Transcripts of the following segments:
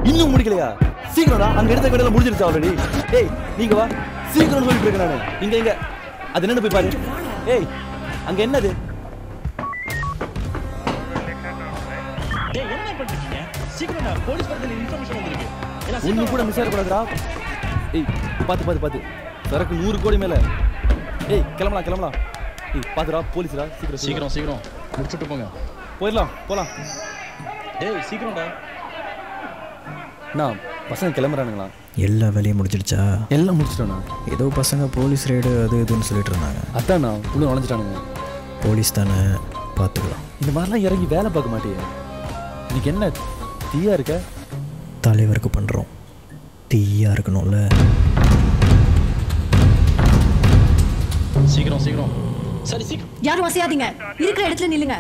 இன்னும் முடிக்கலையா? சீக்கிரம்டா, அங்க எடுத்த கடையில முடிஞ்சிருச்சு ஆல்ரெடி. ஏய் நீங்க வா, சீக்கிரம் சொல்லிட்டு இருக்கேன் நானு. இங்க அது என்னன்னு போய் பாரு. ஏய் அங்க என்னது? டேய் என்ன பண்ணிட்டீங்க? சீக்கிரம்டா, போலீஸ் வரதுல இன்ஃபர்மேஷன் வந்திருக்கு. ஒண்ணு கூட மிஸ் ஆகக்கூடாதுடா. ஏய் பாத்து சரக்கு 100 கோடி மேல. ஏய் கிளம்பலாம். ஏய் பாத்துடா, போலீஸ்டா. சீக்கிரம் முடிச்சுட்டு போங்க. போலாம். டேய் சீக்கிரம்டா. நான் பசங்க கிளம்புறானுங்களா? எல்லா வேலையும் முடிச்சிடுச்சா? எல்லாம் முடிச்சிட்டோண்ணா. ஏதோ பசங்க போலீஸ் ரைடு அது இதுன்னு சொல்லிட்டு இருந்தாங்க. அதாண்ணா, உள்ள நுழைஞ்சிட்டானுங்க. போலீஸ் தானே, பார்த்துக்கலாம். இந்த மாதிரிலாம் இறங்கி வேலை பார்க்க மாட்டியே. இன்னைக்கு என்ன தீயா இருக்க? தலைவருக்கு பண்ணுறோம், தீயா இருக்கணும்ல. சீக்கிரம் சரி சீக்கிரம். யாரும் அசையாதீங்க, இருக்கிற இடத்துல நில்லுங்க.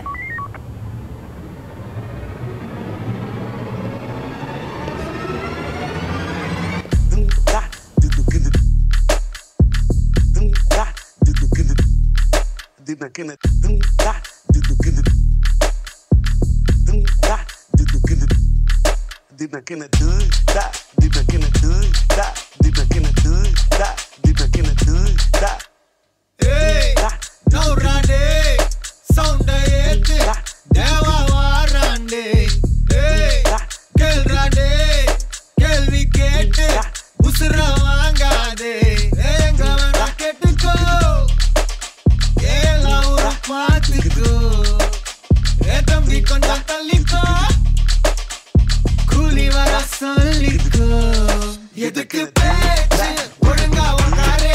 எதுக்கு பேச்சு ஒழுங்கா உட்காரு,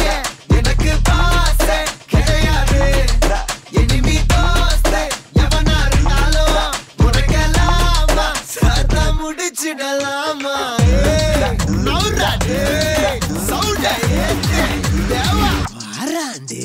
எனக்கு பாசே கிடையாது. இனிமே தோஸ்தே எவனா இருந்தாலும் உனக்கெல்லாமா சத்தா முடிச்சிடலாமா. நௌராடே சௌடே தேவா வாராண்டே.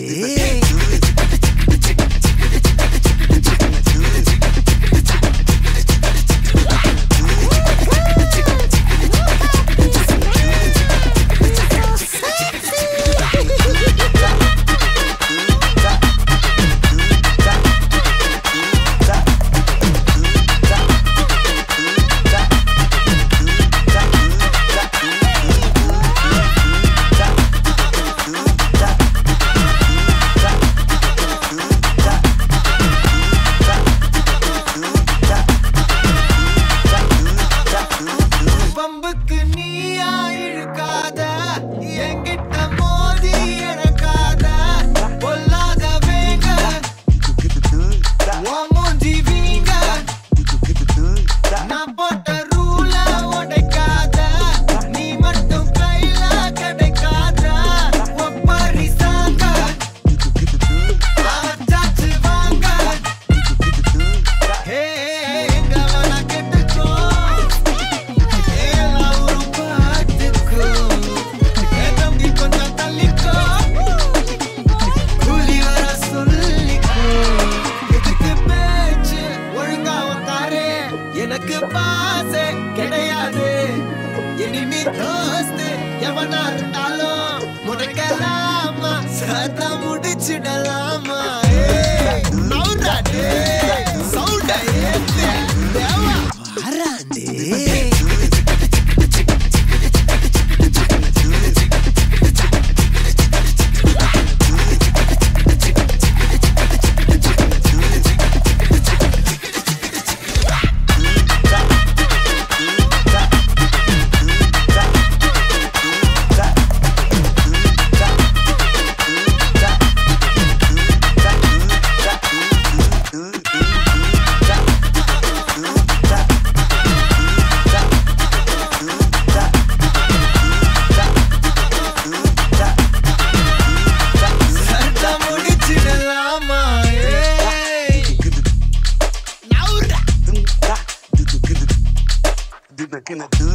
எனக்கு பாசே கிடையாது. இனிமே தோஸ்தே எவனா இருந்தாலும் உனக்கெல்லாமா சத்தா முடிச்சிடலாமா. நௌராடே சௌடே தேவா வாராண்டே. Gonna do